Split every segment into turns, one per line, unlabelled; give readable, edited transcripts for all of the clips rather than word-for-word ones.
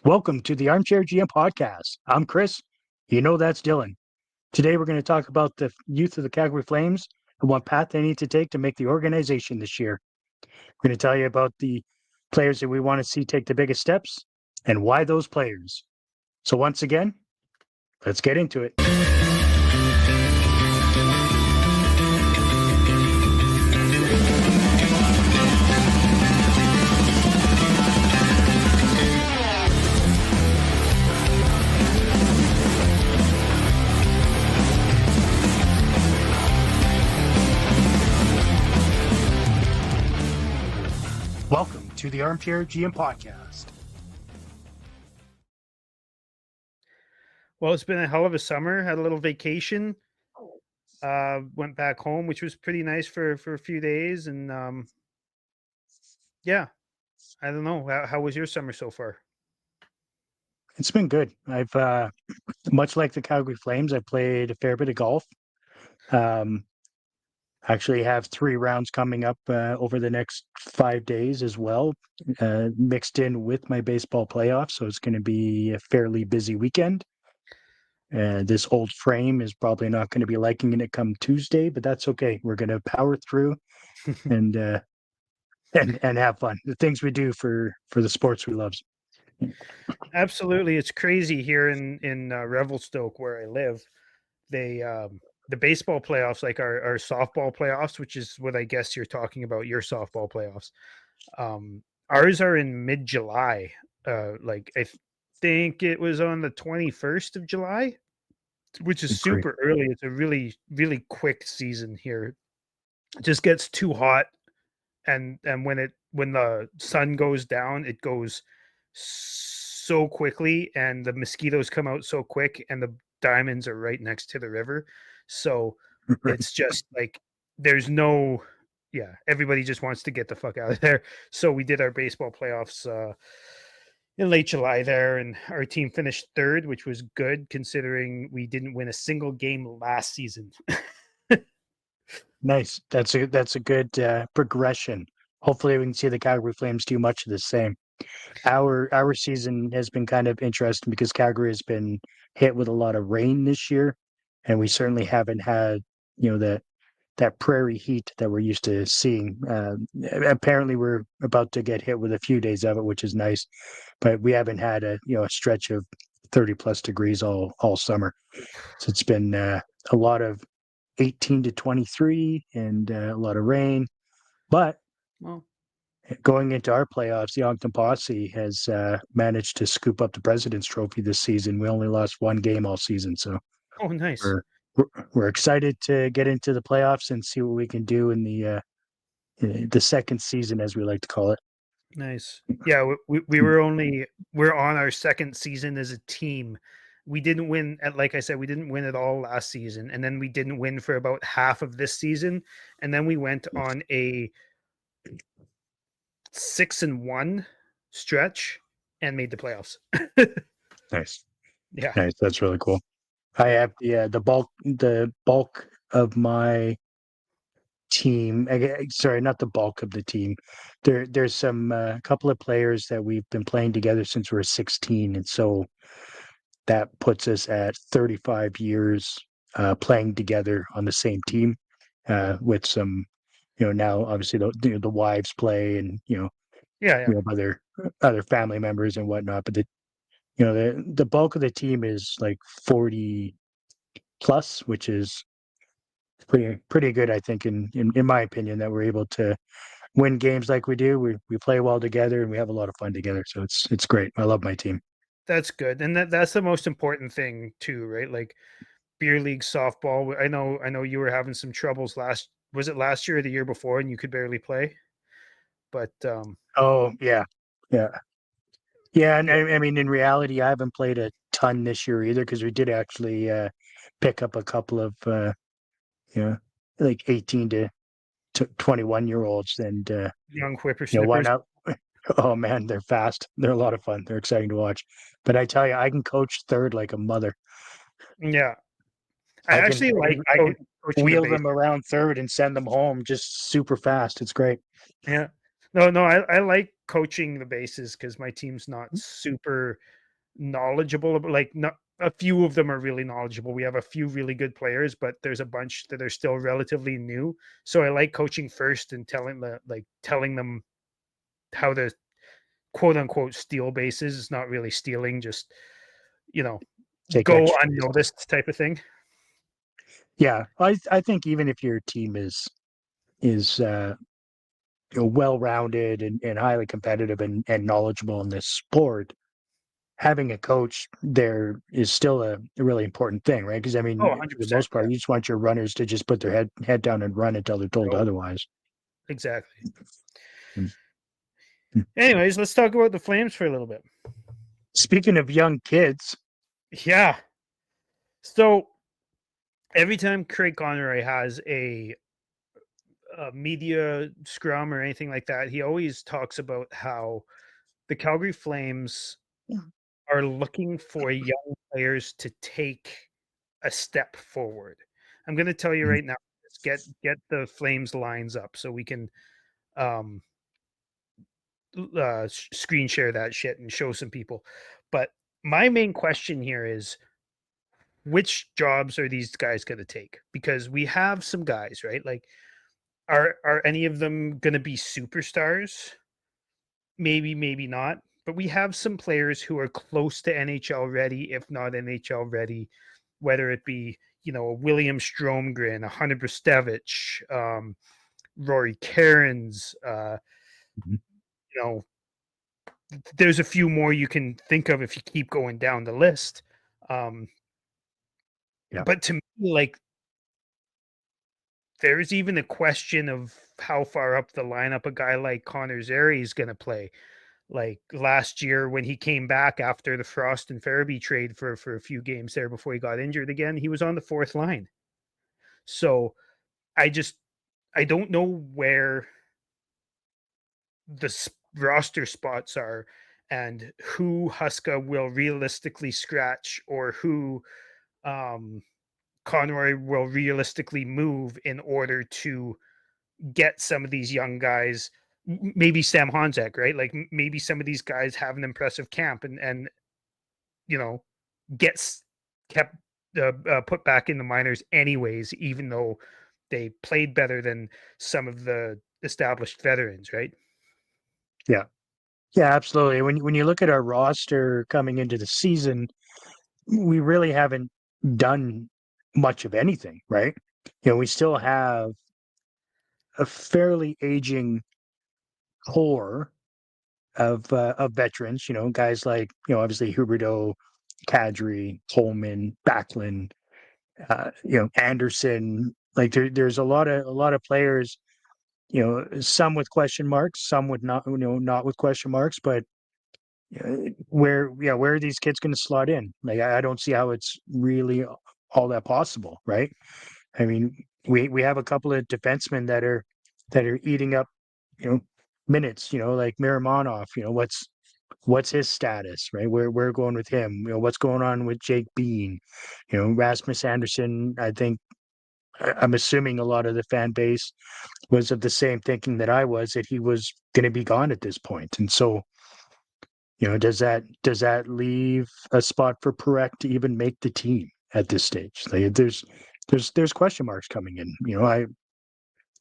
Welcome to the Armchair GM podcast. I'm Chris. You know that's Dylan. Today we're going to talk about the youth of the Calgary Flames and what path they need to take to make the organization this year. We're going to tell you about the players that we want to see take the biggest steps and why those players. So once again, let's get into it. Welcome to the Armchair GM podcast.
Well, it's been a hell of a summer. Had a little vacation. Went back home, which was pretty nice for a few days. And yeah, I don't know. How was your summer so far?
It's been good. I've much like the Calgary Flames, I played a fair bit of golf. Actually have 3 rounds coming up over the next 5 days as well, mixed in with my baseball playoffs. So it's going to be a fairly busy weekend. This old frame is probably not going to be liking it come Tuesday, but that's okay. We're going to power through and have fun. The things we do for the sports we love.
Absolutely, it's crazy here in Revelstoke where I live. They the baseball playoffs, like our softball playoffs, which is what I guess you're talking about, your softball playoffs. Ours are in mid-July. Like I think it was on the 21st of July, which is
Great.
super early. It's a really, really quick season here. It just gets too hot, and when the sun goes down, it goes so quickly, and the mosquitoes come out so quick, and the diamonds are right next to the river. So it's just like there's no, yeah, everybody just wants to get the fuck out of there. So we did our baseball playoffs in late July there, and our team finished third, which was good considering we didn't win a single game last season.
Nice. That's a good progression. Hopefully we can see the Calgary Flames do much of the same. Our season has been kind of interesting because Calgary has been hit with a lot of rain this year, and we certainly haven't had that prairie heat that we're used to seeing. Apparently, we're about to get hit with a few days of it, which is nice, but we haven't had a stretch of 30+ degrees all summer. So it's been a lot of 18 to 23 and a lot of rain, but.
Well,
going into our playoffs, the Ogden Posse has managed to scoop up the President's Trophy this season. We only lost 1 game all season, so
oh, nice.
we're excited to get into the playoffs and see what we can do in the second season, as we like to call it.
Nice. Yeah, we're on our second season as a team. We didn't win like I said, we didn't win at all last season, and then we didn't win for about half of this season, and then we went on a 6-1 stretch and made the playoffs.
Nice.
Yeah.
Nice. That's really cool. I have the bulk of my team. Sorry, not the bulk of the team. There's some couple of players that we've been playing together since we were 16, and so that puts us at 35 years playing together on the same team. With some, now obviously the wives play, and
Yeah.
we have other family members and whatnot. But the bulk of the team is like 40 plus, which is pretty good, I think, in my opinion, that we're able to win games like we do. We play well together and we have a lot of fun together. So it's great. I love my team.
That's good. And that's the most important thing too, right? Like beer league softball. I know you were having some troubles was it last year or the year before, and you could barely play? But
Oh yeah. Yeah. Yeah, and I mean, in reality, I haven't played a ton this year either because we did actually pick up a couple of like 18 to 21-year-olds, and
young
why
whippersnippers.
not? Oh man, they're fast. They're a lot of fun. They're exciting to watch. But I tell you, I can coach third like a mother.
Yeah. I
I can
actually like
I can
coaching the
wheel
base.
them around third and send them home just super fast. It's great.
Yeah. No, I like coaching the bases because my team's not super knowledgeable about, like, not a few of them are really knowledgeable. We have a few really good players, but there's a bunch that are still relatively new. So I like coaching first and telling them how to quote unquote steal bases. It's not really stealing, just you know,
Take
go
extra bases.
unnoticed type of thing.
Yeah, I think even if your team is well rounded and highly competitive and knowledgeable in this sport, having a coach there is still a really important thing, right? Because I
Oh,
mean, for the
100%.
most part, you just want your runners to just put their head down and run until they're told
No,
otherwise.
exactly.
Mm. Mm.
Anyways, let's talk about the Flames for a little bit.
Speaking of young kids,
Yeah. So every time Craig Conroy has a media scrum or anything like that, he always talks about how the Calgary Flames
Yeah.
are looking for young players to take a step forward. I'm going to tell you
Mhm.
right now, let's get the Flames lines up so we can um screen share that shit and show some people. But my main question here is, which jobs are these guys going to take? Because we have some guys, right? Like, are any of them going to be superstars? Maybe, maybe not. But we have some players who are close to NHL ready, if not NHL ready, whether it be, a William Stromgren, a Hunter Brestevich, Rory Cairns,
Mhm.
you know, there's a few more you can think of if you keep going down the list. Um,
Yeah.
but to me, like, there's even a question of how far up the lineup a guy like Connor Zary is going to play. Like last year when he came back after the Frost and Farabee trade for a few games there before he got injured again, he was on the fourth line. So I just I don't know where the roster spots are and who Huska will realistically scratch or who um, Conroy will realistically move in order to get some of these young guys. Maybe Sam Honzek, right? Like maybe some of these guys have an impressive camp and you know gets kept put back in the minors anyways, even though they played better than some of the established veterans, right?
Yeah. Yeah, absolutely. When you look at our roster coming into the season, we really haven't done much of anything, right? We still have a fairly aging core of veterans, guys like, obviously Huberdeau, Kadri, Coleman, Backlund, Anderson. Like there's a lot of players, some with question marks, some with not with question marks, but where are these kids going to slot in? Like I don't see how it's really all that possible, right? I mean, we have a couple of defensemen that are eating up, you know, minutes, like Miramonov, what's his status, right? Where we're going with him, what's going on with Jake Bean, Rasmus Anderson. I think I'm assuming a lot of the fan base was of the same thinking that I was, that he was going to be gone at this point. And so, does that leave a spot for Perek to even make the team at this stage? Like there's question marks coming in.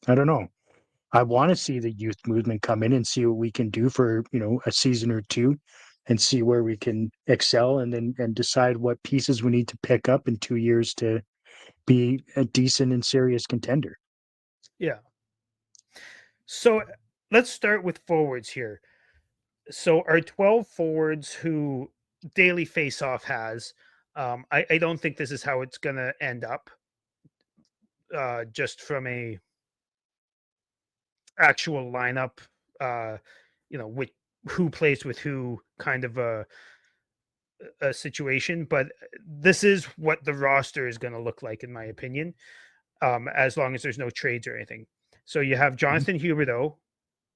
I don't know. I want to see the youth movement come in and see what we can do for, a season or two and see where we can excel and decide what pieces we need to pick up in 2 years to be a decent and serious contender.
Yeah. So let's start with forwards here. So our 12 forwards who Daily Faceoff has, I don't think this is how it's going to end up. Just from a actual lineup, uh, with who plays with who kind of a situation. But this is what the roster is going to look like, in my opinion, as long as there's no trades or anything. So you have
Mhm.
Jonathan Huberdeau,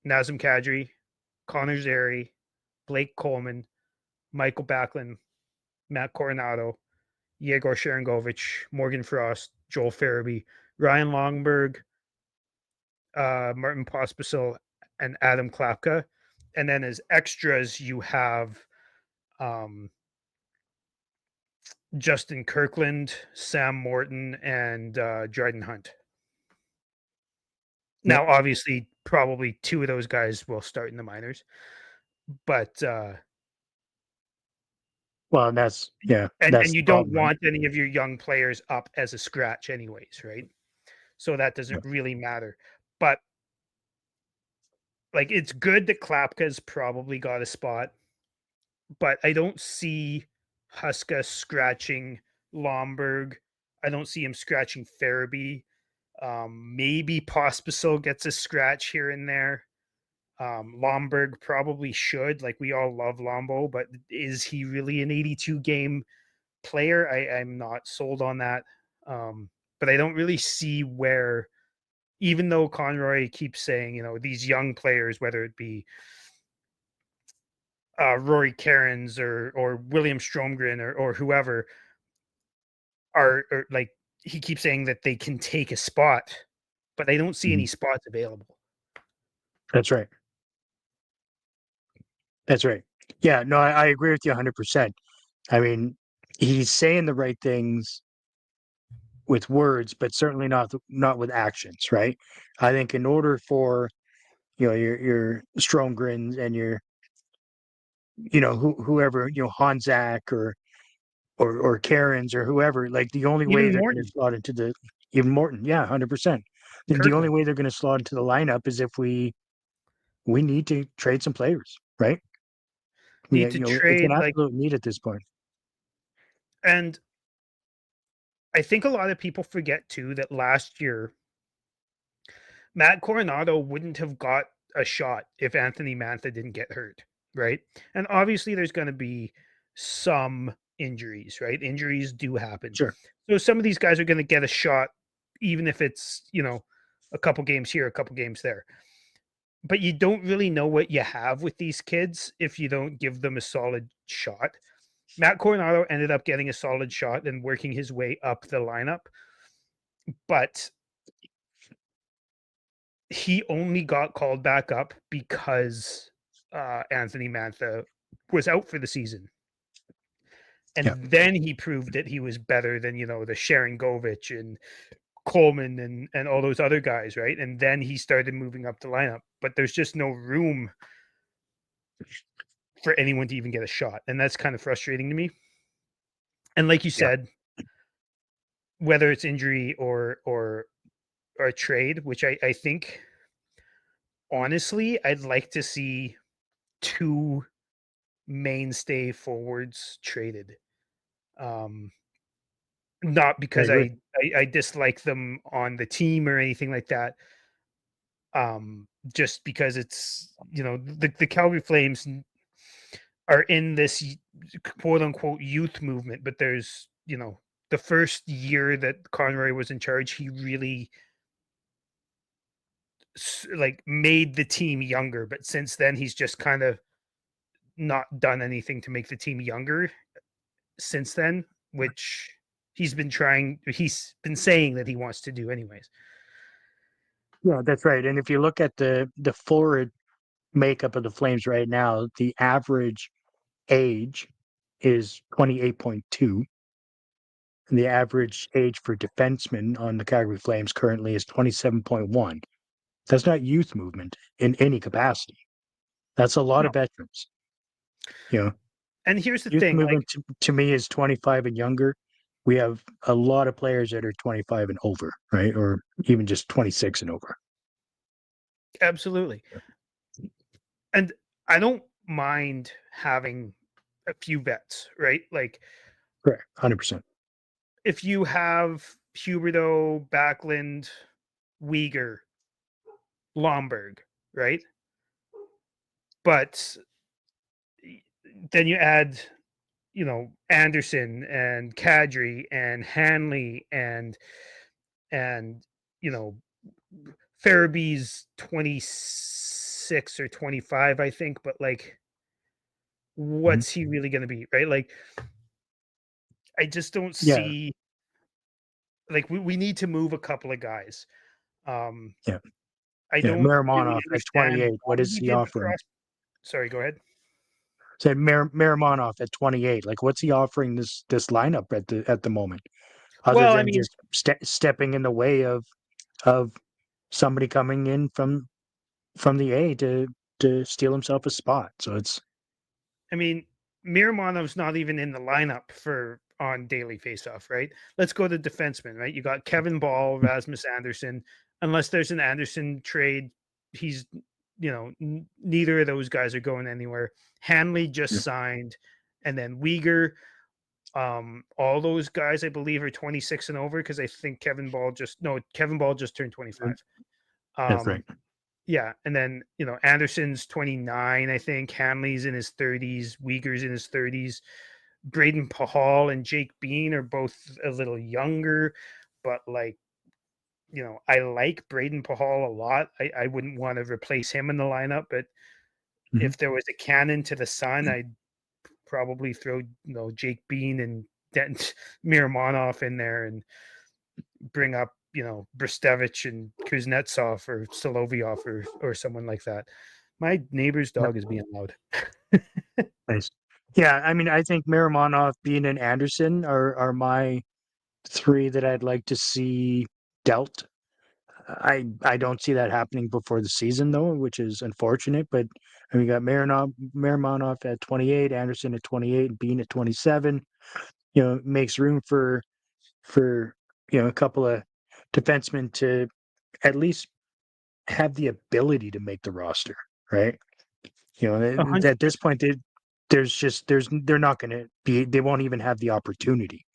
Nazem Kadri, Connor Zary, Blake Coleman, Michael Backlund, Matt Coronado, Yegor Sharangovich, Morgan Frost, Joel Farabee, Ryan Longberg, Martin Pospisil, and Adam Klapka. And then as extras, you have Justin Kirkland, Sam Morton, and Dryden Hunt. Now,
Yep.
obviously, probably two of those guys will start in the minors, but
Well, that's
and
that's the
you don't
problem, right?
want any of your young players up as a scratch, anyways, right? So that doesn't
Yep.
really matter. But like, it's good that Klapka's probably got a spot, but I don't see Huska scratching Lomberg. I don't see him scratching Farabee. Maybe Pospisil gets a scratch here and there. Lomberg probably should. Like, we all love Lombo, but is he really an 82 game player? I'm not sold on that. But I don't really see where, even though Conroy keeps saying, these young players, whether it be Rory Cairns or William Stromgren or whoever, are like, he keeps saying that they can take a spot, but I don't see any
Mhm.
spots available.
That's right. That's right. Yeah, no, I agree with you 100%. I mean, he's saying the right things with words, but certainly not with actions, right? I think in order for your Stromgrens and your whoever Hanzak or Karens or whoever, like the only way
Even
they're going to
Morton,
slot into the even Morton, yeah, 100%. The only
Kirkland
way they're going to slot into the lineup is if we need to trade some players, right? Yeah,
need to
it's an
trade, like,
absolute need at this point.
and I think a lot of people forget too that last year Matt Coronado wouldn't have got a shot if Anthony Mantha didn't get hurt, right? And obviously there's going to be some injuries, right? Injuries do happen.
Sure.
So some of these guys are going to get a shot even if it's, a couple games here, a couple games there. But you don't really know what you have with these kids if you don't give them a solid shot. Matt Coronado ended up getting a solid shot and working his way up the lineup, but he only got called back up because Anthony Mantha was out for the season.
Yeah.
And then he proved that he was better than, the Sharon Govich and Coleman and all those other guys, right? And then he started moving up the lineup. But there's just no room for anyone to even get a shot. And that's kind of frustrating to me. And like you
Yeah.
said, whether it's injury or a trade, which I think honestly, I'd like to see two mainstay forwards traded. Um, Not
I
because
agree.
I dislike them on the team or anything like that. Just because it's, the Calgary Flames are in this quote unquote youth movement, but there's, the first year that Conroy was in charge, he really like made the team younger, but since then he's just kind of not done anything to make the team younger since then, which he's been saying that he wants to do anyways.
Yeah, that's right. And if you look at the forward makeup of the Flames right now, the average age is 28.2. And the average age for defensemen on the Calgary Flames currently is 27.1. That's not youth movement in any capacity. That's a lot
No.
of veterans. You know,
And here's the
youth
thing, like,
movement to me is 25 and younger. We have a lot of players that are 25 and over, right? Or even just 26 and over.
absolutely. And I don't mind having a few vets, right? Like,
Correct. 100%.
if you have Huberdeau, Backlund, Uyghur, Lomberg, right? But then you add, Anderson and Kadri and Hanley and you know Farabee's 26 or 25, I think, but like,
Mhm.
what's he really going to be, right? Like, I just don't
Yeah.
see, like, we need to move a couple of guys. Um,
Yeah.
I
Yeah,
don't really
Miramonov at
understand
28.
why
What is
he
he
did the
offering?
cross. Sorry, go ahead.
Say Miramonov at 28. Like, what's he offering this lineup at the moment, other
Well, I
than
mean,
just stepping in the way of somebody coming in from the A to steal himself a spot. So it's
I mean, Miramonov's not even in the lineup for on daily faceoff, right? Let's go to defensemen, right? You got Kevin Ball, Rasmus Anderson. Unless there's an Anderson trade, he's neither of those guys are going anywhere. Hanley just
yeah,
signed, and then Uyghur. All those guys I believe are 26 and over because I think Kevin Ball just turned 25.
that's right.
Um, yeah, and then Anderson's 29, I think. Hanley's in his 30s. Uyghur's in his 30s. Braden Pahal and Jake Bean are both a little younger, but I like Braden Pahal a lot. I wouldn't want to replace him in the lineup, but
Mhm.
if there was a cannon to the sun, I'd probably throw Jake Bean and Miramonov in there and bring up Bristevich and Kuznetsov or Solovyov or someone like that. My neighbor's
Yep.
dog is being loud.
Nice. Yeah, I mean, I think Miramonov, Bean, and Anderson are my three that I'd like to see dealt. I don't see that happening before the season though, which is unfortunate. But we got Miramonov at 28, Anderson at 28, Bean at 27. Makes room for a couple of defensemen to at least have the ability to make the roster, right?
A hundred
At this point, they're not going to be. They won't even have the opportunity.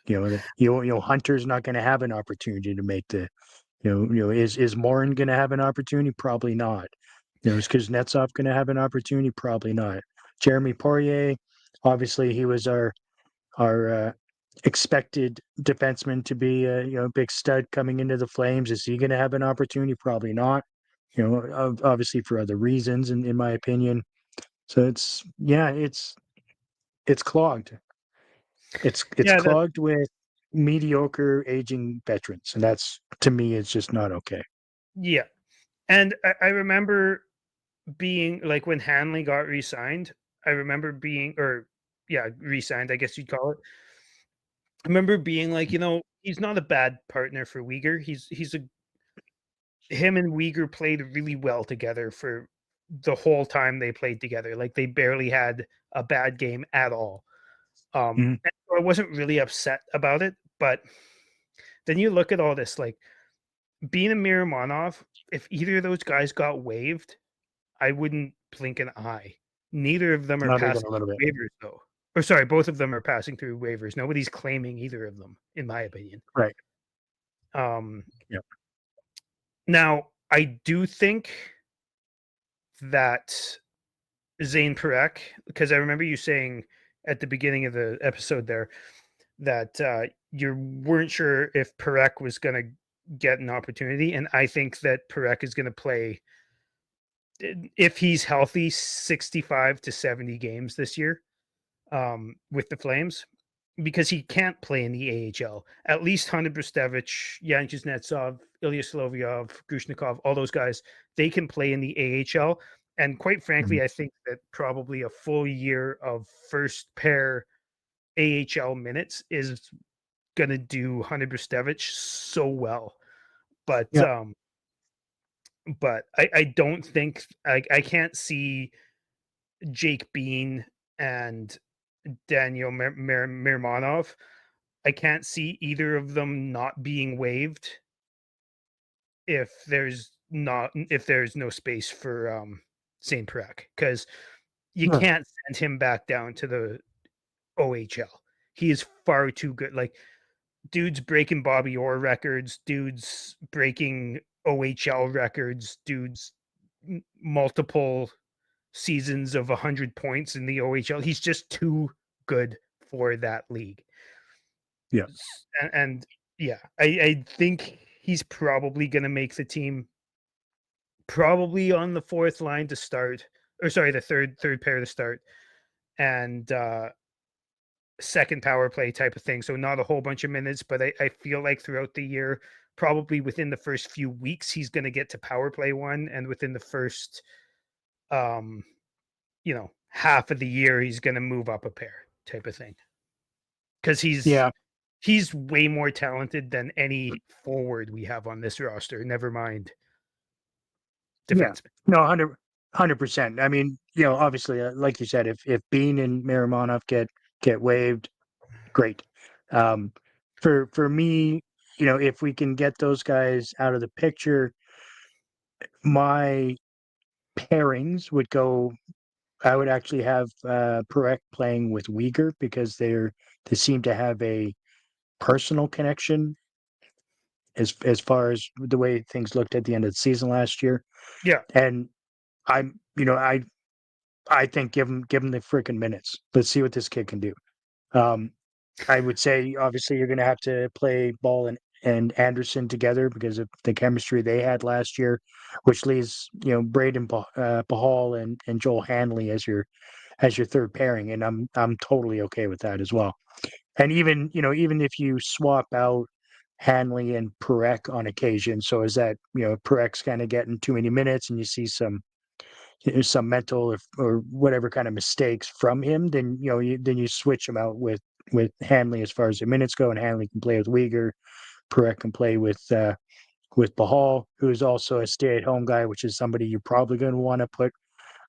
Hunter's not going to have an opportunity to make the. Is Morin going to have an opportunity? Probably not. Is Kuznetsov going to have an opportunity? Probably not. Jeremy Poirier, obviously, he was our expected defenseman to be a big stud coming into the Flames. Is he going to have an opportunity? Probably not. Obviously for other reasons, in my opinion. So it's clogged. It's
Yeah, that
clogged with mediocre aging veterans, and that's to me, it's just not okay.
yeah. And I remember being like when Hanley got re-signed. I remember being or yeah, re-signed, I guess you'd call it. I remember being like, he's not a bad partner for Uyghur. He's a him and Uyghur played really well together for the whole time they played together. Like they barely had a bad game at all.
Mhm.
And so I wasn't really upset about it, but then you look at all this, like being a Miramonov, if either of those guys got waived, I wouldn't blink an eye. Neither of them are
Not even
passing
a little bit.
through waivers, though. Or sorry, both of them are passing through waivers. Nobody's claiming either of them, in my opinion.
Right.
Um,
Yeah.
Now, I do think that Zane Perek, because I remember you saying at the beginning of the episode there that you weren't sure if Perek was going to get an opportunity, and I think that Perek is going to play, if he's healthy, 65 to 70 games this year with the Flames because he can't play in the AHL. At least Hunter Bristevich, Yan Kuznetsov, Ilya Solovyov, Grushnikov, all those guys, they can play in the AHL. And quite
Mhm.
frankly, I think that probably a full year of first pair AHL minutes is going to do Hunter Bristevich so well. But
Yeah.
I don't think I can't see Jake Bean and Daniel Mirmanov. I can't see either of them not being waived if there's no space for Saint Perek because you
Yeah.
can't send him back down to the OHL. He is far too good. Like dude's breaking Bobby Orr records, dude's breaking OHL records, dude's multiple seasons of 100 points in the OHL. He's just too good for that league.
Yeah.
And yeah, I think he's probably going to make the team probably on the fourth line to start or sorry, the third pair to start. And second power play type of thing. So not a whole bunch of minutes, but I feel like throughout the year, probably within the first few weeks, he's going to get to power play one. And within the first, um, half of the year, he's going to move up a pair type of thing. Because
Yeah,
he's way more talented than any forward we have on this roster. Never mind
yeah.
defenseman.
No, 100%. I mean, obviously, like you said, if Bean and Miramonov get waived, great. Um, for me, if we can get those guys out of the picture, my pairings would go. I would actually have Perek playing with Uyghur because they seem to have a personal connection as far as the way things looked at the end of the season last year.
Yeah.
And I'm, I think give him the freaking minutes. Let's see what this kid can do. Um, I would say obviously you're going to have to play Ball and Anderson together because of the chemistry they had last year, which leaves Braden Pahal and Joel Hanley as your third pairing, and I'm totally okay with that as well. And even if you swap out Hanley and Perek on occasion, so is that Perek's kind of getting too many minutes, and you see some mental or whatever kind of mistakes from him, then you switch him out with Hanley as far as the minutes go, and Hanley can play with Uyghur. Perek can play with Bahal, who is also a stay-at-home guy, which is somebody you're probably going to want to put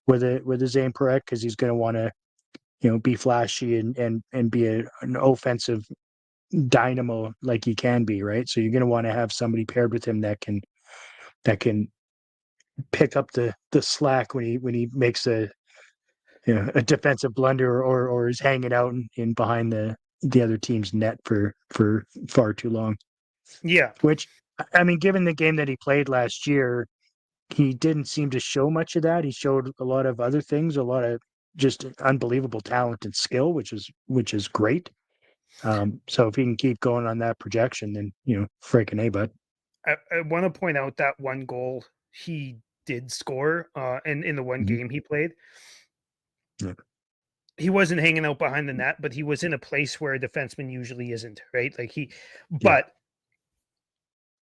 with a Zane Perek because he's going to want to be flashy and be an offensive dynamo like he can be, right? So you're going to want to have somebody paired with him that can pick up the slack when he makes a defensive blunder or is hanging out in behind the other team's net for far too long.
Yeah.
Which, I mean, given the game that he played last year, he didn't seem to show much of that. He showed a lot of other things, a lot of just unbelievable talent and skill, which is great. So if he can keep going on that projection, then freaking A, bud.
I want to point out that one goal he did score in the one
Mhm.
game he played.
Yeah.
He wasn't hanging out behind the net, but he was in a place where a defenseman usually isn't, right?
Yeah.
But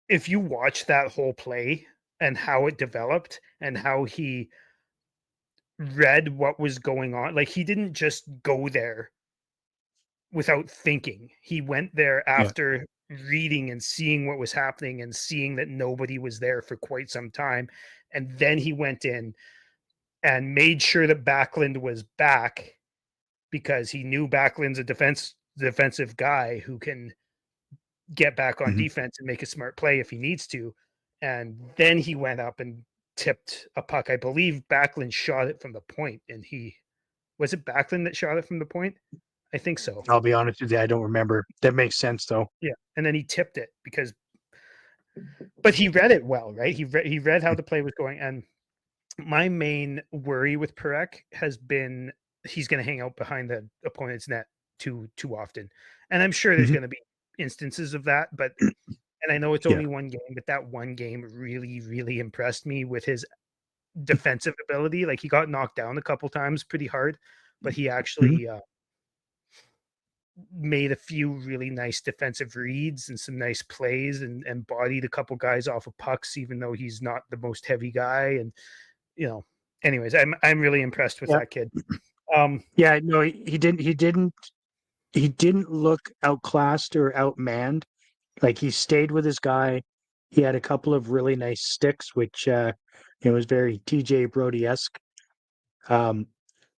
if you watch that whole play and how it developed and how he read what was going on, like he didn't just go there without thinking. He went there
Yeah.
after reading and seeing what was happening and seeing that nobody was there for quite some time. And then he went in and made sure that Backlund was back because he knew Backlund's a defensive guy who can get back on
Mhm.
defense and make a smart play if he needs to. And then he went up and tipped a puck. I believe Backlund shot it from the point, and he was it Backlund that shot it from the point? I think so.
I'll be honest with you, I don't remember. That makes sense though.
Yeah, and then he tipped it but he read it well, right? He read how the play was going, and my main worry with Perek has been he's going to hang out behind the opponent's net too often, and I'm sure there's
Mhm.
going to be instances of that, but and I know it's
Yeah.
only one game, but that one game really really impressed me with his defensive ability. Like he got knocked down a couple times pretty hard, but he
Mhm.
actually made a few really nice defensive reads and some nice plays and bodied a couple guys off of pucks, even though he's not the most heavy guy. And anyways, I'm really impressed with
Yeah.
that kid. Um,
Yeah. No, he didn't look outclassed or outmanned. Like he stayed with his guy. He had a couple of really nice sticks, which was very TJ Brody esque. Um,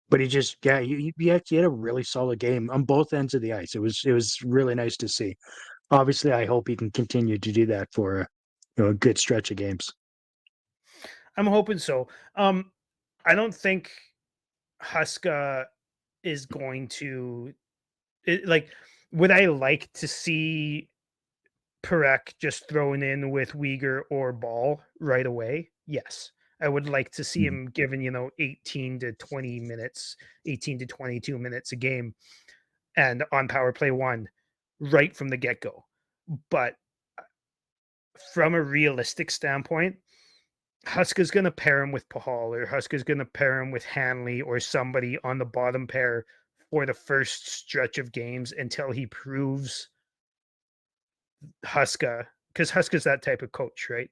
but he just he had a really solid game on both ends of the ice. It was really nice to see. Obviously, I hope he can continue to do that for a good stretch of games.
I'm hoping so. I don't think Huska is going to like. Would I like to see Perek just thrown in with Uyghur or Ball right away? Yes. I would like to see
Mhm.
him given, 18 to 20 minutes, 18 to 22 minutes a game and on power play one right from the get go. But from a realistic standpoint, Huska's going to pair him with Pahal or Huska's going to pair him with Hanley or somebody on the bottom pair for the first stretch of games until he proves Huska, because Huska's that type of coach, right?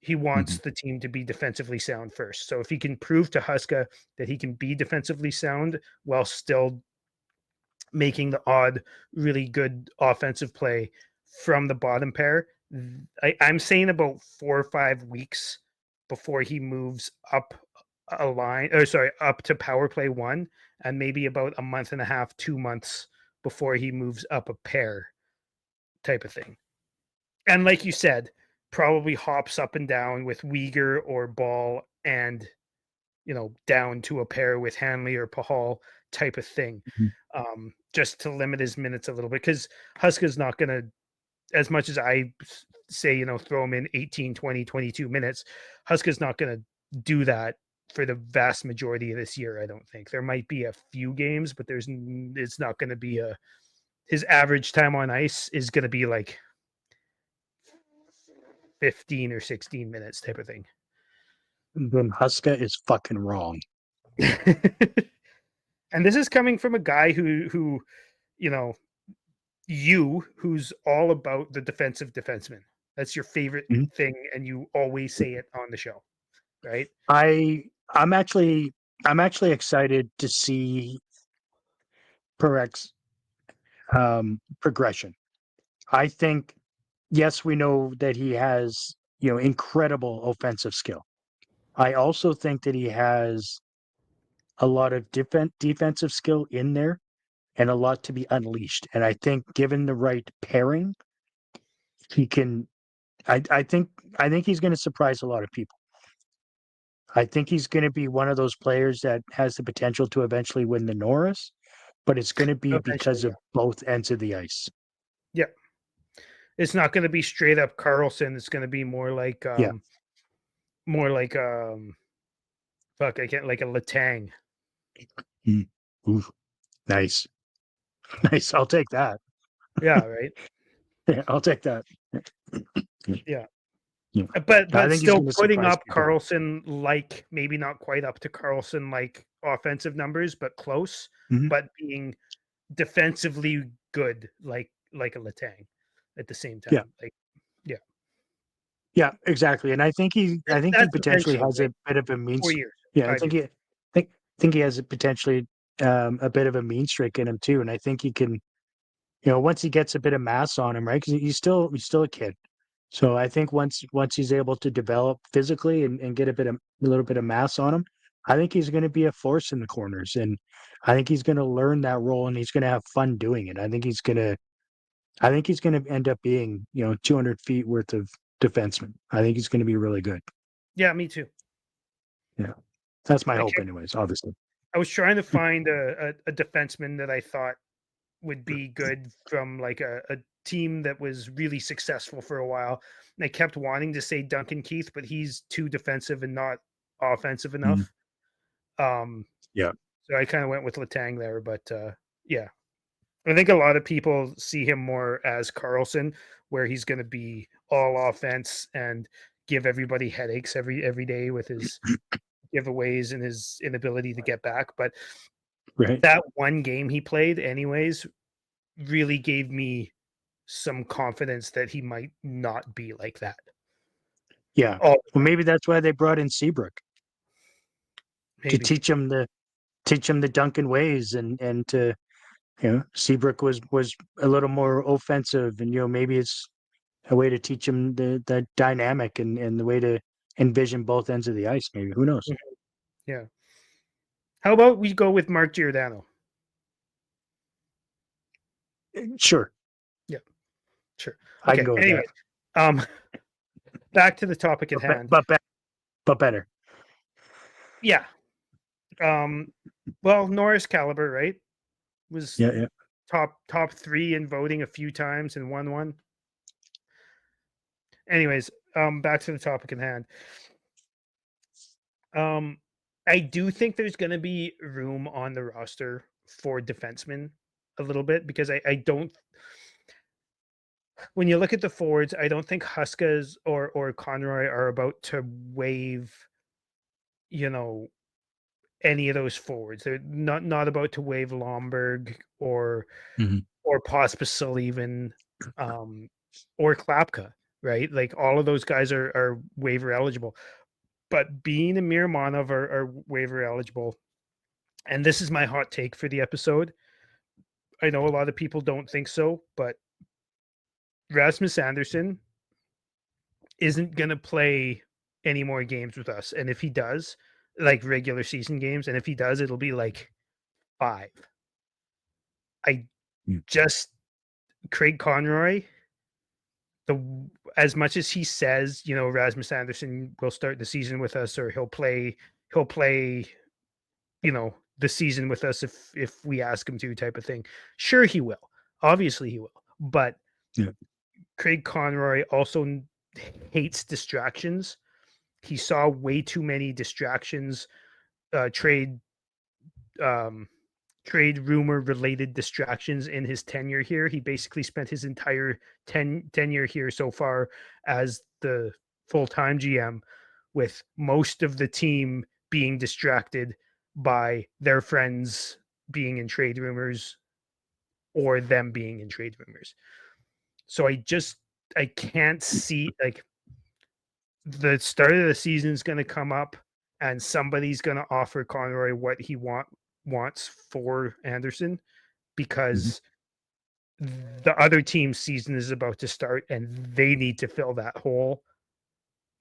He wants
Mhm.
the team to be defensively sound first. So if he can prove to Huska that he can be defensively sound while still making the odd really good offensive play from the bottom pair, I'm saying about 4 or 5 weeks before he moves up a line, or sorry, up to power play one, and maybe about a month and a half, 2 months before he moves up a pair type of thing. And like you said, probably hops up and down with Uyghur or Ball, and down to a pair with Hanley or Pahal type of thing,
Mhm.
just to limit his minutes a little bit, because Huska's not going to, as much as I say, throw him in 18, 20, 22 minutes, Huska's not going to do that for the vast majority of this year. I don't think there might be a few games, but it's not going to be his average time on ice is going to be like 15 or 16 minutes type of thing.
Then Huska is fucking wrong.
And this is coming from a guy who you know who's all about the defensive defenseman. That's your favorite
Mhm.
thing, and you always say it on the show, right?
I I'm actually excited to see Parek's progression. I think, yes, we know that he has, incredible offensive skill. I also think that he has a lot of defensive skill in there and a lot to be unleashed. And I think given the right pairing, he can. I think he's going to surprise a lot of people. I think he's going to be one of those players that has the potential to eventually win the Norris, but it's going to be
Eventually,
because of both ends of the ice.
yeah. It's not going to be straight up Carlson. It's going to be
Yeah.
more like fuck, I can't, like a Latang.
Mm. Ooh, nice. Nice. I'll take that.
Yeah, right.
Yeah, I'll take that.
Yeah.
Yeah.
But
I think he's
still
going to
putting
surprise
up
people.
Carlson, like maybe not quite up to Carlson like offensive numbers, but close,
Mhm.
but being defensively good, like a Latang at the same
Yeah.
time. Like, yeah,
Yeah, exactly. And I think he
that's
potentially
eventually,
has a
right?
bit of a mean
4 years,
yeah, I
5
think
years.
think he has a potentially a bit of a mean streak in him too. And I think he can, once he gets a bit of mass on him, right? Because he's still a kid. So I think once he's able to develop physically and get a little bit of mass on him, I think he's going to be a force in the corners. And I think he's going to learn that role and he's going to have fun doing it. I think he's going to end up being, 200 feet worth of defenseman. I think he's going to be really good.
Yeah, me too.
Yeah. That's my
I
hope
can't,
anyways, obviously.
I was trying to find a defenseman that I thought would be good from like a team that was really successful for a while. And I kept wanting to say Duncan Keith, but he's too defensive and not offensive
Mhm.
enough. Um,
Yeah.
so I kind of went with Latang there, but yeah, I think a lot of people see him more as Carlson, where he's going to be all offense and give everybody headaches every day with his giveaways and his inability to get back. But
Right.
that one game he played, anyways, really gave me some confidence that he might not be like that.
Yeah.
Oh,
Well, maybe that's why they brought in Seabrook to
maybe.
teach him the Duncan ways and to, Seabrook was a little more offensive and, maybe it's a way to teach him the dynamic and the way to envision both ends of the ice. Maybe, who knows?
Mhm. Yeah. How about we go with Mark Giordano?
Sure.
Yeah, sure.
I can
Okay.
go with
Anyway,
that.
um, back to the topic at
But, be-
hand.
but, be- but better.
Yeah. Um, well, Norris caliber, right? Was
Yeah. Yeah.
top three in voting a few times and won one. Anyways, back to the topic at hand. Um, I do think there's going to be room on the roster for defensemen a little bit, because I don't. When you look at the forwards, I don't think Huskas or Conroy are about to wave, you know, any of those forwards. They're not about to waive Lomberg or
Mhm.
Pospisil even, or Klapka, right? Like all of those guys are waiver eligible. But Bean and Miromanov are waiver eligible. And this is my hot take for the episode. I know a lot of people don't think so, but Rasmus Anderson isn't going to play any more games with us. And if he does, like regular season games, and if he does, it'll be like 5. I
Mm.
just Craig Conroy, as much as he says, Rasmus Anderson will start the season with us, or he'll play, the season with us if we ask him to, type of thing. Sure, he will. Obviously, he will. But
Yeah.
Craig Conroy also hates distractions. He saw way too many distractions, trade rumor related distractions in his tenure here. He basically spent his entire tenure here so far as the full-time GM with most of the team being distracted by their friends being in trade rumors or them being in trade rumors. So I can't see, like, the start of the season is going to come up and somebody's going to offer Conroy what he wants for Anderson,
Mhm.
because the other team's season is about to start and they need to fill that hole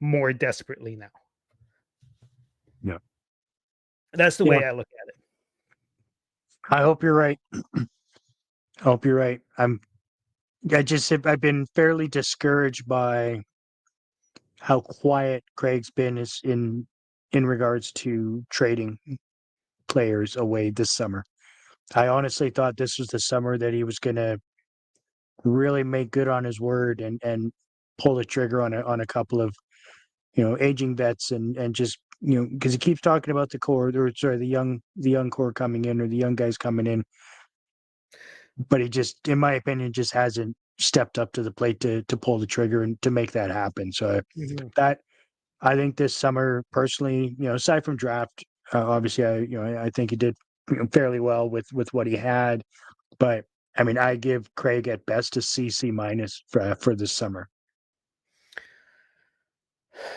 more desperately now.
Yeah.
That's the
Yeah.
way I look at it.
I hope you're right. I hope you're right. I've been fairly discouraged by how quiet Craig's been in regards to trading players away this summer. I honestly thought this was the summer that he was going to really make good on his word and pull the trigger on a couple of aging vets and just because he keeps talking about the core, or sorry, the young core coming in, or the young guys coming in, but he just, in my opinion, just hasn't stepped up to the plate to pull the trigger and to make that happen. So that I think this summer, personally, aside from draft, obviously, I think he did fairly well with what he had, but I mean, I give Craig at best a C minus for this summer.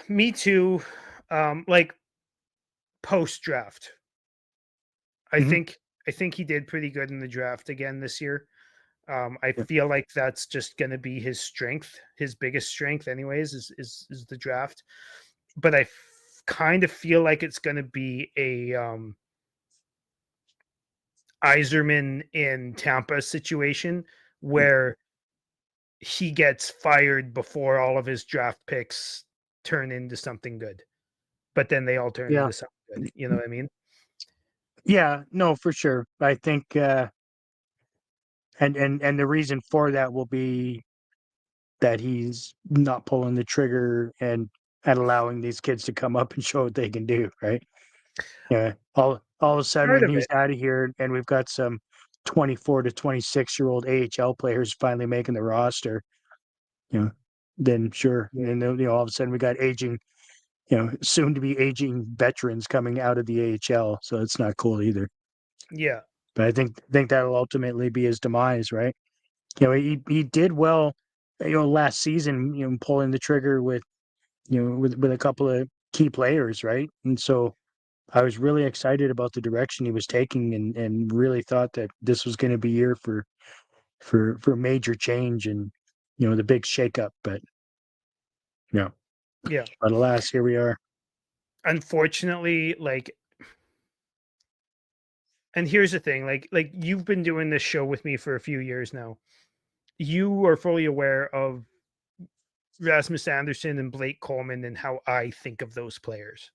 Me too. Like post draft, I
Mhm.
think I think he did pretty good in the draft again this year. I
Yeah.
feel like that's just going to be his strength, his biggest strength, anyways, is the draft. But I kind of feel like it's going to be a Yzerman in Tampa situation where he gets fired before all of his draft picks turn into something good, but then they all turn
Yeah.
into something good. You know what I mean?
Yeah, no, for sure. I think, and the reason for that will be that he's not pulling the trigger and allowing these kids to come up and show what they can do, right? Yeah. All of a sudden,
Part
when
of
he's
it.
out of here, and we've got some 24 to 26-year-old AHL players finally making the roster, you know, then sure.
Yeah.
And then, all of a sudden we got aging, soon to be aging veterans coming out of the AHL. So it's not cool either.
Yeah.
But I think that'll ultimately be his demise, right? He did well, last season, pulling the trigger with, with a couple of key players, right? And so I was really excited about the direction he was taking, and really thought that this was going to be a year for major change and the big shakeup. But yeah,
Yeah.
but alas, here we are.
Unfortunately, like, and here's the thing, like you've been doing this show with me for a few years now. You are fully aware of Rasmus Anderson and Blake Coleman and how I think of those players.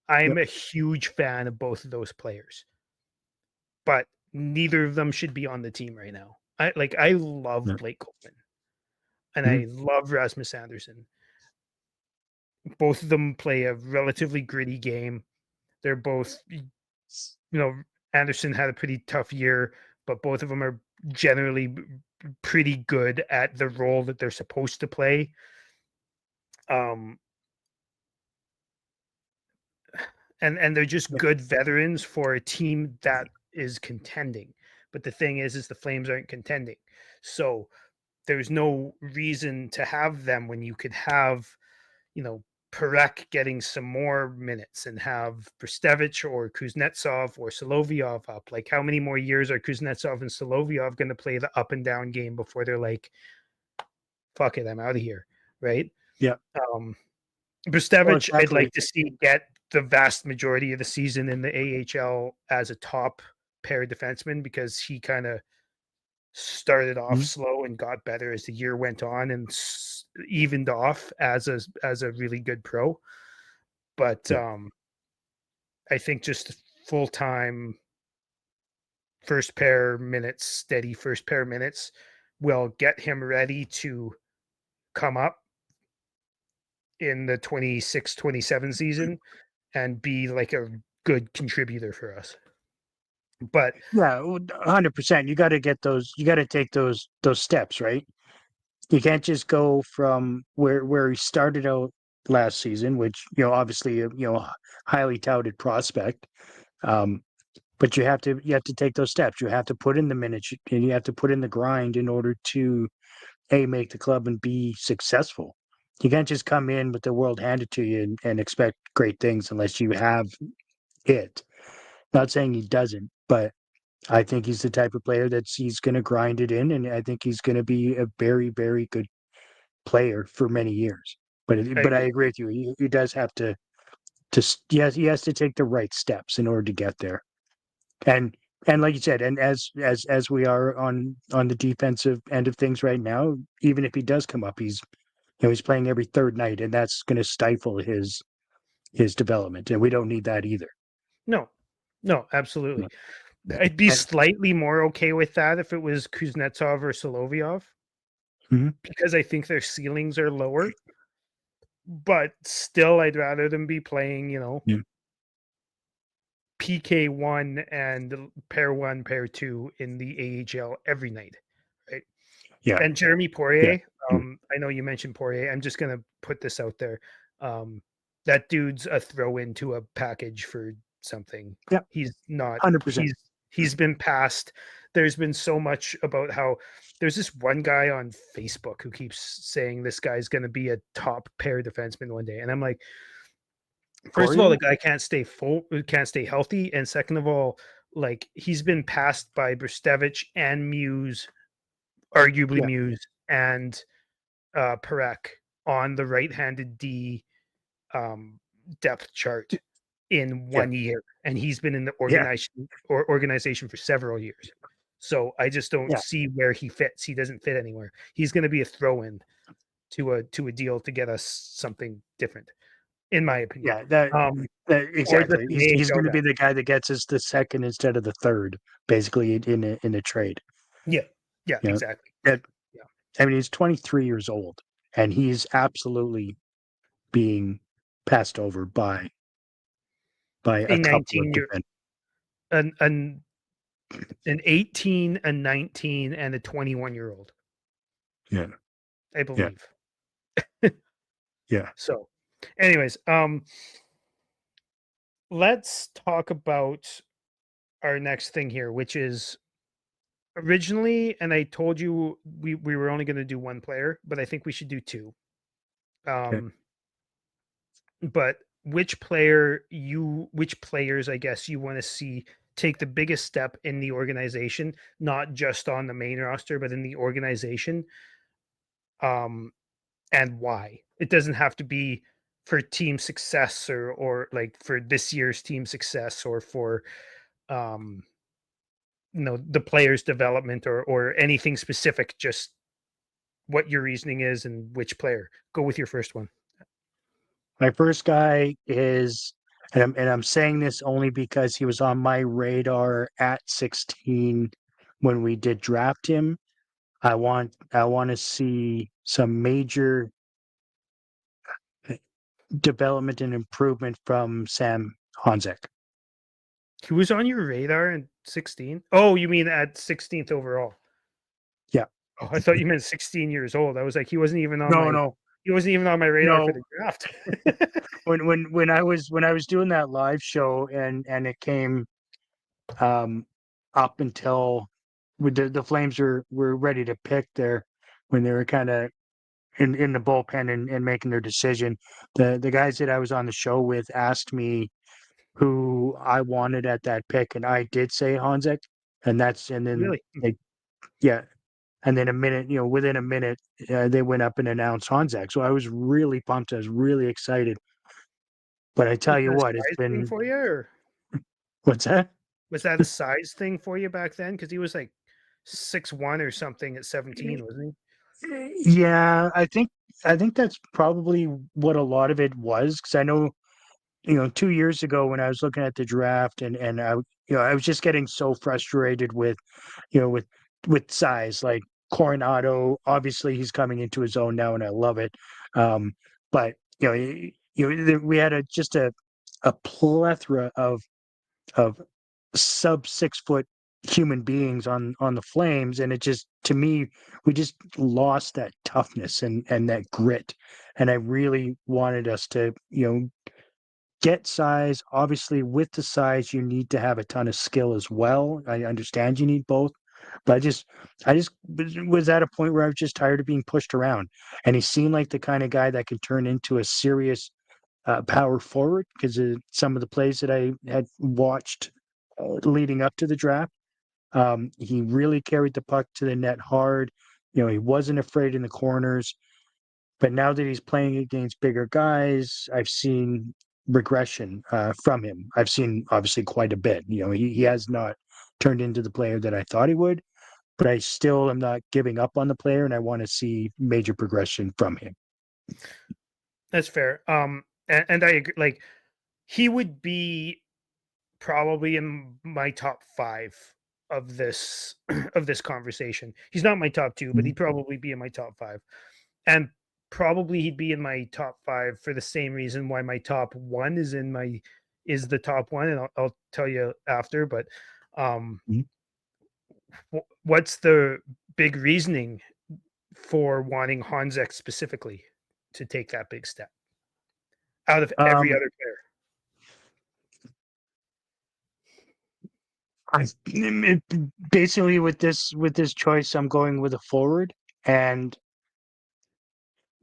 I'm
Yep.
a huge fan of both of those players, but neither of them should be on the team right now. I love
Yep.
Blake Coleman and
Mhm.
I love Rasmus Anderson. Both of them play a relatively gritty game. They're both, Anderson had a pretty tough year, but both of them are generally pretty good at the role that they're supposed to play. Um, and they're just good veterans for a team that is contending. But the thing is the Flames aren't contending, so there's no reason to have them when you could have, Parekh getting some more minutes and have Brstevich or Kuznetsov or Solovyov up. Like, how many more years are Kuznetsov and Solovyov going to play the up and down game before they're like, fuck it, I'm out of here, right?
Yeah.
Brstevich, I'd like to see get the vast majority of the season in the AHL as a top pair defenseman, because he kind of started off slow and got better as the year went on and evened off as a really good pro. But I think just full-time steady first pair minutes will get him ready to come up in the 26-27 season and be like a good contributor for us. But
100%. You got to get those. You got to take those steps, right? You can't just go from where he started out last season, which obviously highly touted prospect. But you have to take those steps. You have to put in the minutes and you have to put in the grind in order to make the club and be successful. You can't just come in with the world handed to you and expect great things unless you have it. Not saying he doesn't, but I think he's the type of player he's going to grind it in, and I think he's going to be a very, very good player for many years. But I agree with you. He does have to he has to take the right steps in order to get there. And like you said, and as we are on the defensive end of things right now, even if he does come up, he's playing every third night, and that's going to stifle his development, and we don't need that either.
No, absolutely. I'd be slightly more okay with that if it was Kuznetsov or Solovyov, because I think their ceilings are lower. But still, I'd rather them be playing, PK1 and pair 1, pair 2 in the AHL every night, right?
Yeah.
And Jeremy Poirier, I know you mentioned Poirier. I'm just going to put this out there. That dude's a throw into a package for something.
Yeah.
He's not
100%.
He's been passed. There's been so much about how there's this one guy on Facebook who keeps saying this guy's going to be a top pair defenseman one day. And I'm like, first of all, the guy can't stay healthy. And second of all, like, he's been passed by Brstevich and Muse, arguably Muse, and Parekh on the right-handed D depth chart in 1 year, and he's been in the organization for several years. So I just don't see where he fits. He doesn't fit anywhere. He's going to be a throw-in to a deal to get us something different, in my opinion.
Exactly. He's going to be the guy that gets us the second instead of the third, basically in a trade.
Yeah, exactly.
I mean, he's 23 years old, and he's absolutely being passed over by a couple of different.
An 18, a 19, and a 21-year-old.
Yeah,
I believe.
Yeah.
So, anyways, let's talk about our next thing here, which is originally, and I told you we were only going to do one player, but I think we should do two. But which players, I guess, you want to see take the biggest step in the organization, not just on the main roster, but in the organization, and why? It doesn't have to be for team success or like for this year's team success or for the player's development or anything specific, just what your reasoning is and which player. Go with your first one.
My first guy is, and I'm saying this only because he was on my radar at 16 when we did draft him. I want to see some major development and improvement from Sam Honzek.
He was on your radar in 16? Oh, you mean at 16th overall?
Yeah.
Oh, I thought you meant 16 years old. I was like, he wasn't even on.
No.
He wasn't even on my radar for
No,
the draft.
when I was doing that live show and it came um up until with the Flames were ready to pick there when they were kind of in the bullpen and making their decision. The guys that I was on the show with asked me who I wanted at that pick, and I did say Hanzek, and then
Really?
like yeah, and then within a minute, they went up and announced Hanzek. So I was really pumped. I was really excited. But I
Was
tell you
that a
what, it's
size thing
been
for you, or
what's that?
was that a size thing for you back then? Because he was like 6'1" or something at 17, wasn't
Yeah, I think that's probably what a lot of it was because I know 2 years ago when I was looking at the draft and I was just getting so frustrated with you know with with size like Coronado. Obviously, he's coming into his own now, and I love it. But we had just a plethora of sub 6 foot human beings on the Flames, and it just to me we just lost that toughness and that grit, and I really wanted us to get size. Obviously, with the size, you need to have a ton of skill as well. I understand you need both, but I just was at a point where I was just tired of being pushed around, and he seemed like the kind of guy that could turn into a serious power forward because some of the plays that I had watched leading up to the draft. He really carried the puck to the net hard. He wasn't afraid in the corners. But now that he's playing against bigger guys, I've seen regression from him. I've seen obviously quite a bit. He has not turned into the player that I thought he would, but I still am not giving up on the player, and I want to see major progression from him.
That's fair. And I agree. Like, he would be probably in my top 5 of this of this conversation. He's not my top 2, but
Mhm.
he'd probably be in my top 5. And probably he'd be in my top 5 for the same reason why my top 1 is the top 1, and I'll tell you after, but um
Mhm.
what's the big reasoning for wanting Hanzek specifically to take that big step out of every
Um,
other player?
Basically with this choice, I'm going with a forward, and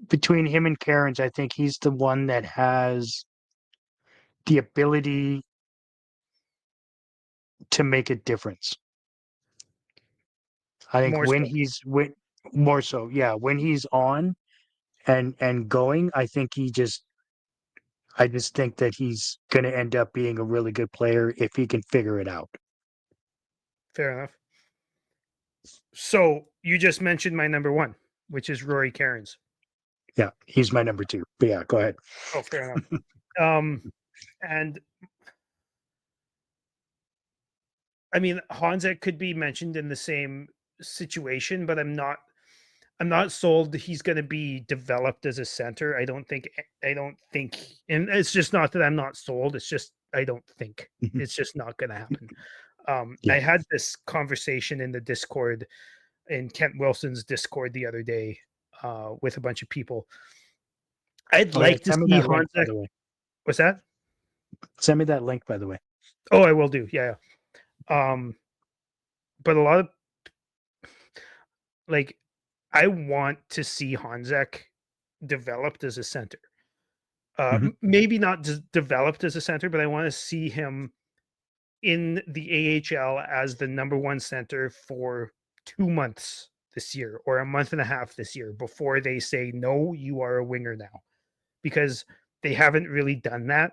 between him and Cairns, I think he's the one that has the ability to make a difference. I think
More
when
so.
he's when more so, yeah, when he's on and going, I just think that he's going to end up being a really good player if he can figure it out.
Fair enough. So you just mentioned my number 1, which is Rory Cairns.
Yeah, he's my number 2. But yeah, go ahead.
Oh, fair enough. Um, and I mean, Hanzek could be mentioned in the same situation, but I'm not sold that he's going to be developed as a center. I don't think, and it's just not that I'm not sold. It's just I don't think it's just not going to happen.
Yeah.
I had this conversation in the Discord, in Kent Wilson's Discord the other day, with a bunch of people. I'd
Oh yeah,
like to
send me
see
that link by
Hanzek.
the way.
What's that?
Send me that link by the way.
Oh, I will do. Yeah. But a lot of, like, I want to see Hanzek developed as a center.
Mhm.
Maybe not just developed as a center, but I want to see him in the AHL as the number 1 center for 2 months this year or a month and a half this year before they say, no, you are a winger now, because they haven't really done that.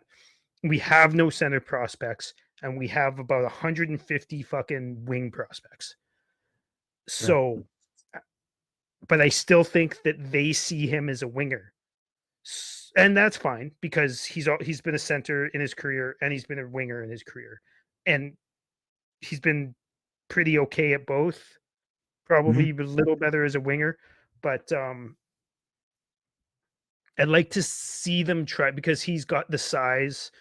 We have no center prospects, and we have about 150 fucking wing prospects.
Yeah.
So, but I still think that they see him as a winger, and that's fine because he's been a center in his career and he's been a winger in his career, and he's been pretty okay at both.
Mhm.
Probably a little better as a winger, but I'd like to see them try because he's got the size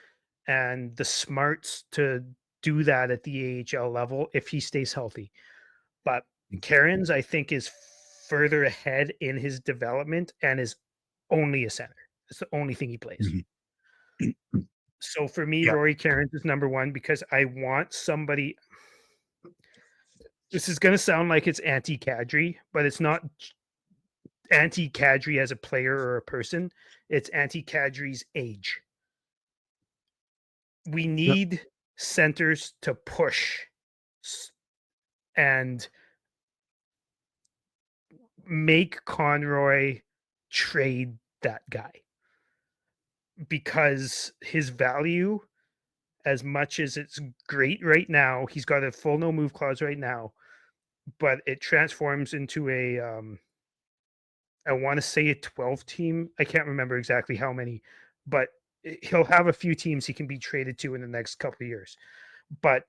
and the smarts to do that at the AHL level if he stays healthy. But Cairns, I think, is further ahead in his development and is only a center. It's the only thing he plays.
Mhm.
So for me,
Yeah.
Rory Cairns is number one because I want somebody. This is going to sound like it's anti-Kadri, but it's not anti-Kadri as a player or a person. It's anti-Kadri's age. We need centers to push and make Conroy trade that guy, because his value, as much as it's great right now, he's got a full no move clause right now, but it transforms into a I want to say a 12 team. I can't remember exactly how many, but he'll have a few teams he can be traded to in the next couple of years. But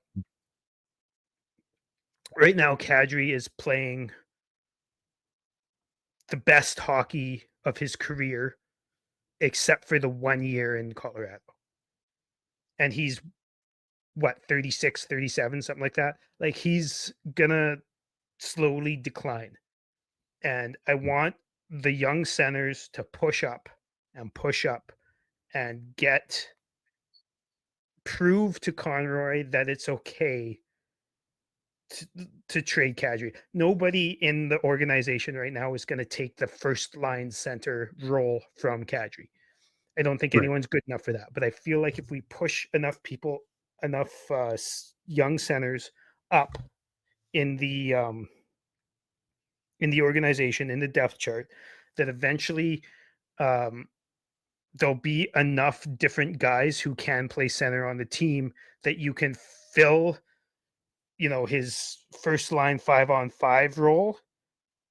right now, Kadri is playing the best hockey of his career, except for the 1 year in Colorado. And he's what, 36, 37, something like that. Like, he's gonna slowly decline. And I want the young centers to push up and prove to Conroy that it's okay to trade Kadri. Nobody in the organization right now is going to take the first line center role from Kadri. I don't think
Right.
anyone's good enough for that. But I feel like if we push enough young centers up in the organization, in the depth chart, that eventually there'll be enough different guys who can play center on the team that you can fill, his first line 5-on-5 role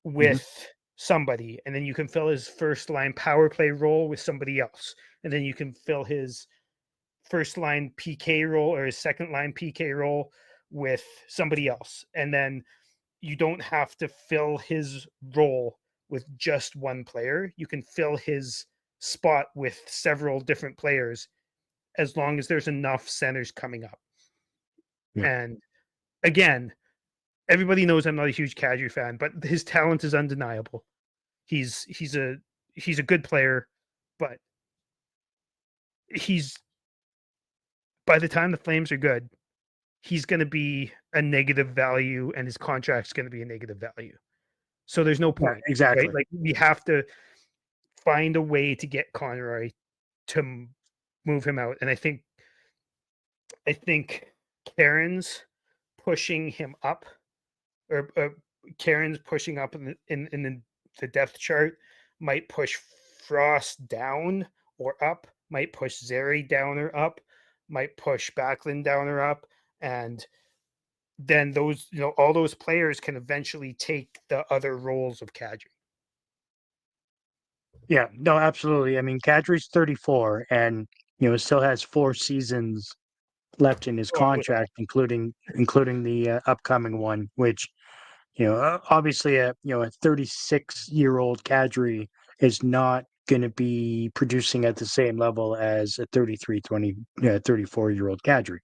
with somebody, and then you can fill his first line power play role with somebody else, and then you can fill his first line PK role or his second line PK role with somebody else, and then you don't have to fill his role with just one player. You can fill his spot with several different players as long as there's enough centers coming up.
Yeah.
And again, everybody knows I'm not a huge Kadri fan, but his talent is undeniable. He's a good player, but he's by the time the Flames are good, he's going to be a negative value, and his contract's going to be a negative value. So there's no
Yeah,
point,
exactly.
right? Like, we have to find a way to get Conroy to move him out, and I think Karen's pushing him up, or Karen's pushing up in the depth chart might push Frost down or up, might push Zary down or up, might push Backlund down or up, and then those, all those players can eventually take the other roles of Kadri.
Yeah, no, absolutely. I mean, Kadri's 34 and, still has 4 seasons left in his
Oh, I would hope.
contract, including the upcoming one, which, obviously a 36-year-old Kadri is not going to be producing at the same level as a 34-year-old Kadri.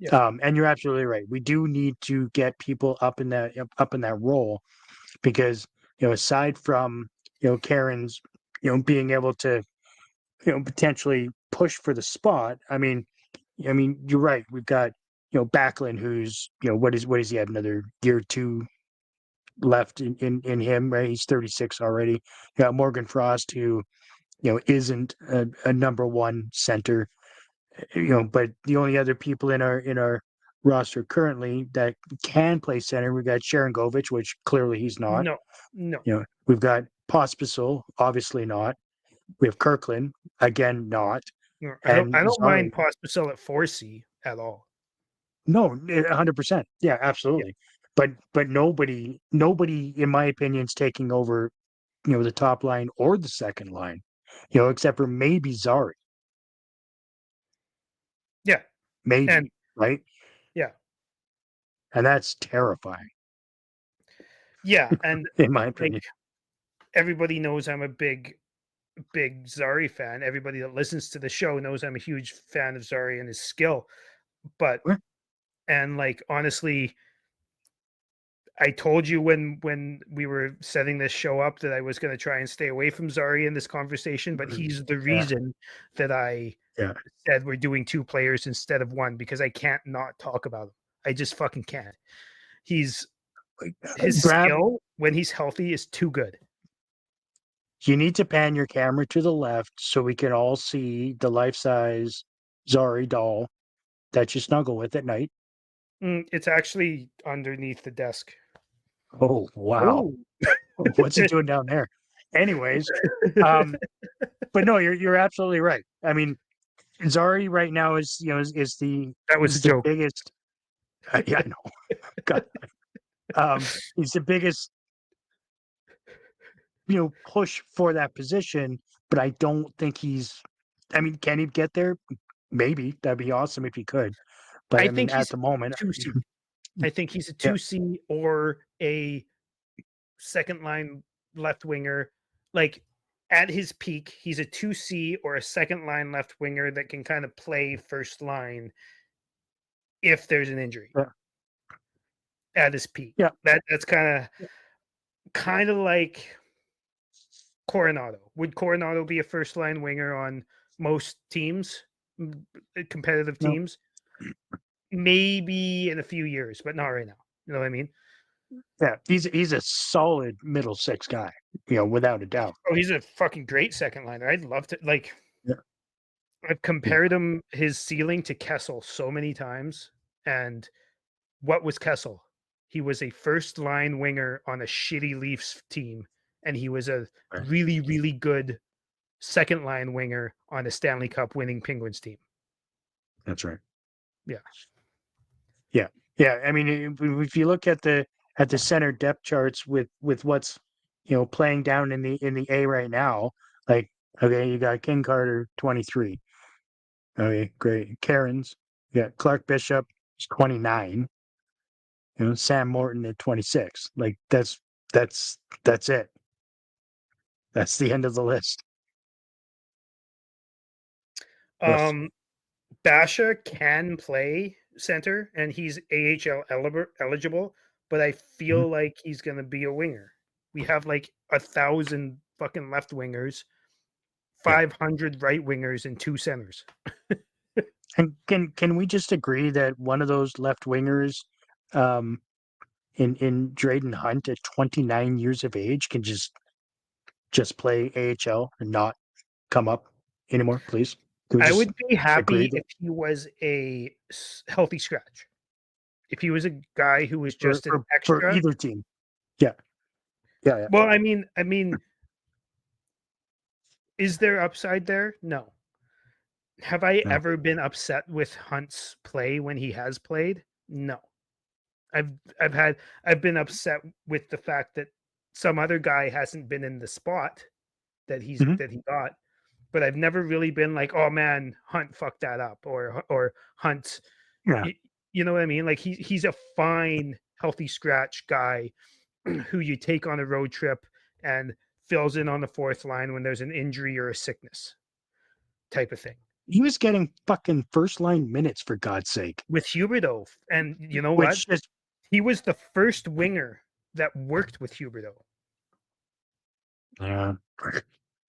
Yeah.
And you're absolutely right. We do need to get people up in that role, because, aside from, Karen's, being able to, potentially push for the spot. I mean, you're right. We've got, Backlund, who's, what does he have, another year or two left in him, right? He's 36 already. You got Morgan Frost, who, isn't a number one center, but the only other people in our roster currently that can play center, we've got Sharon Govich, which clearly he's not.
No.
We've got Pospisil, obviously not. We have Kirkland, again, not.
I don't
And
mind
Zari.
Pospisil at 4C at all.
No, 100%. Yeah,
Yeah.
absolutely. But nobody, in my opinion, is taking over, the top line or the second line, except for maybe Zari,
Yeah. And
maybe, right?
yeah.
And that's terrifying,
Yeah. And
in my
like,
opinion.
everybody knows I'm a big Zari fan. Everybody that listens to the show knows I'm a huge fan of Zari and his skill. But
Well,
and like, honestly, I told you when we were setting this show up that I was going to try and stay away from Zari in this conversation, but he's the reason that I
Yeah.
said we're doing 2 players instead of 1 because I can't not talk about him. I just fucking can't. His
Grab.
skill when he's healthy is too good.
You need to pan your camera to the left so we can all see the life-size Zari doll that you snuggle with at night.
It's actually underneath the desk.
Oh, wow. What's he doing down there? Anyways, but no, you're absolutely right. I mean, Zari right now is the
That was a
the
joke.
biggest. Yeah, I know. God. He's the biggest, push for that position, but I don't think he's. I mean, can he get there? Maybe that'd be awesome if he could. But
I
I mean,
think
at
he's
the moment,
2C. I think he's a
yeah,
2C or a second line left winger. Like at his peak, he's a 2C or a second line left winger that can kind of play first line if there's an injury
yeah,
at his peak.
yeah.
That's kind of like Coronado. Would Coronado be a first line winger on most teams, competitive
No,
teams? Maybe in a few years, but not right now. You know what I mean?
yeah. He's a solid middle six guy, without a doubt.
Oh, he's a fucking great second liner. I'd love to
Yeah,
I've compared him his ceiling to Kessel so many times. And what was Kessel? He was a first line winger on a shitty Leafs team, and he was a
right.
really, really good second line winger on a Stanley Cup winning Penguins team.
That's right.
Yeah.
Yeah, yeah. I mean, if you look at the center depth charts with what's playing down in the A right now, like okay, you got King Carter 23. Okay, great. Cairns, you got Clark Bishop, 29. Sam Morton at 26. Like that's it. That's the end of the list. Yes.
Basha can play center and he's AHL eligible, but I
Mhm.
feel like he's going to be a winger. We have like 1,000 fucking left wingers,
Yeah.
500 right wingers, and 2 centers.
And can we just agree that one of those left wingers, um, in Drayden Hunt at 29 years of age can just play AHL and not come up anymore, please? Can we
I
just
would be
agree
happy
that
if he was a healthy scratch. If he was a guy who was
for
just an
for
extra.
either team? Yeah. Yeah, yeah.
Well, I mean, is there upside there? No. Have I
No.
ever been upset with Hunt's play when he has played? No. I've I've been upset with the fact that some other guy hasn't been in the spot
Mhm.
that he got, but I've never really been like, "Oh man, Hunt fucked that up," or Hunt,
Yeah.
you, you know what I mean? Like he's a fine, healthy scratch guy who you take on a road trip and fills in on the fourth line when there's an injury or a sickness type of thing.
He was getting fucking first line minutes for God's sake,
With Huberdeau, and you know what?
which is
He was the first winger that worked with Huberdeau.
yeah.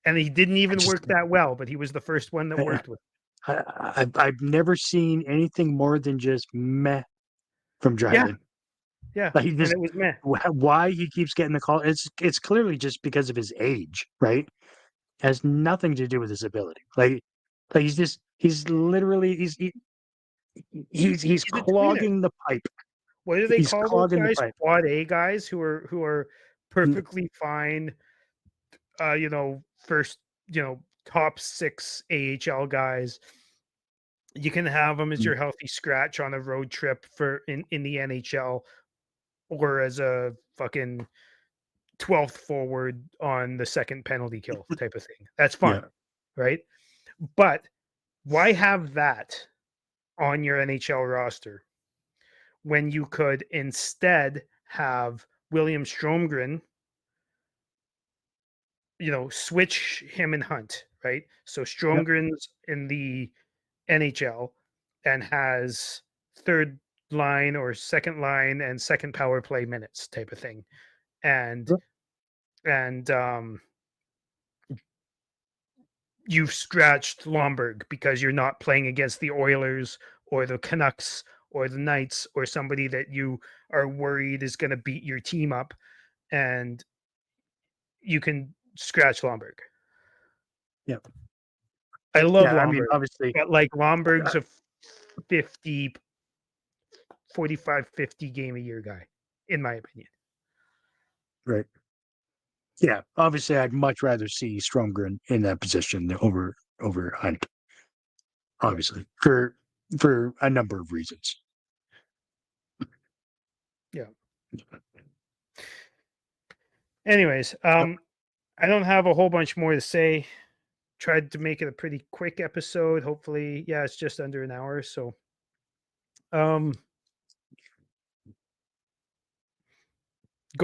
And he didn't
I
even
just
work that well, but he was the first one that
I,
worked with.
I've never seen anything more than just meh from
Yeah,
Dryden.
yeah,
Like he
and
just
it was meh.
why he keeps getting the call. It's clearly just because of his age, right? Has nothing to do with his ability. Like he's literally he's
He's a tweener.
clogging the pipe.
What do they
He's
call those
clogging the
guys?
pipe.
Quad A guys who are
Mm,
perfectly fine. First, top 6 AHL guys. You can have them as
mm,
your healthy scratch on a road trip for in the NHL or as a fucking 12th forward on the second penalty kill type of thing. That's fine,
yeah.
right? But why have that on your NHL roster when you could instead have William Stromgren, switch him and Hunt, right? So
Yep.
Stromgren's in the NHL and has third line or second line and second power play minutes type of thing. And
Yep.
and you've scratched Lomberg because you're not playing against the Oilers or the Canucks or the Knights or somebody that you are worried is going to beat your team up, and you can scratch Lomberg.
Yep.
I love
Yeah, I mean,
Lomberg,
obviously,
but like Lomberg's a 50, 45, 50 game a year guy, in my opinion.
right. Yeah, obviously, I'd much rather see Stromgren in that position than over Hunt. Obviously, for a number of reasons.
Yeah. Anyways, I don't have a whole bunch more to say. Tried to make it a pretty quick episode. Hopefully, yeah, it's just under an hour. So, go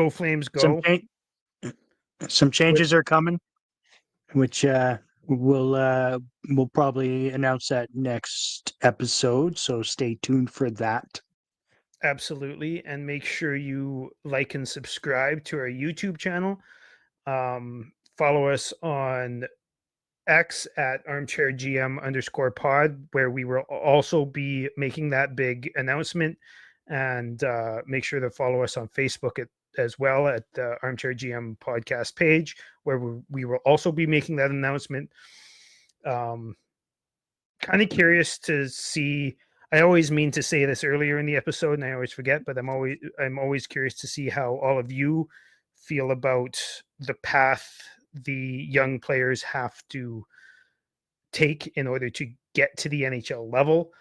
Flames,
Some
go!
some changes are coming, which we'll probably announce that next episode. So stay tuned for that.
Absolutely, and make sure you like and subscribe to our YouTube channel. Follow us on X at armchairgm_pod, where we will also be making that big announcement. And make sure to follow us on Facebook as well at the Armchair GM podcast page, where we will also be making that announcement. Kind of curious to see. I always mean to say this earlier in the episode, and I always forget. But I'm always curious to see how all of you feel about the path the young players have to take in order to get to the NHL level,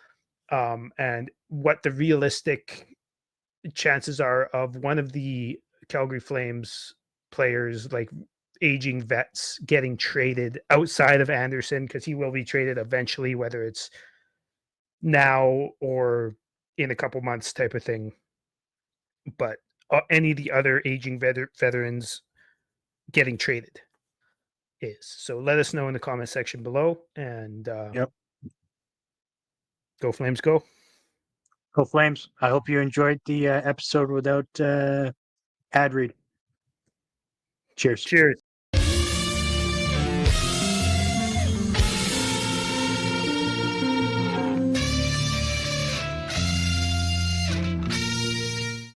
and what the realistic chances are of one of the Calgary Flames players, like aging vets, getting traded outside of Anderson, because he will be traded eventually, whether it's now or in a couple months type of thing. But any of the other aging veterans getting traded is. So let us know in the comment section below, and
Yep.
go Flames, go!
Go Flames. I hope you enjoyed the episode without ad read. Cheers.
Cheers.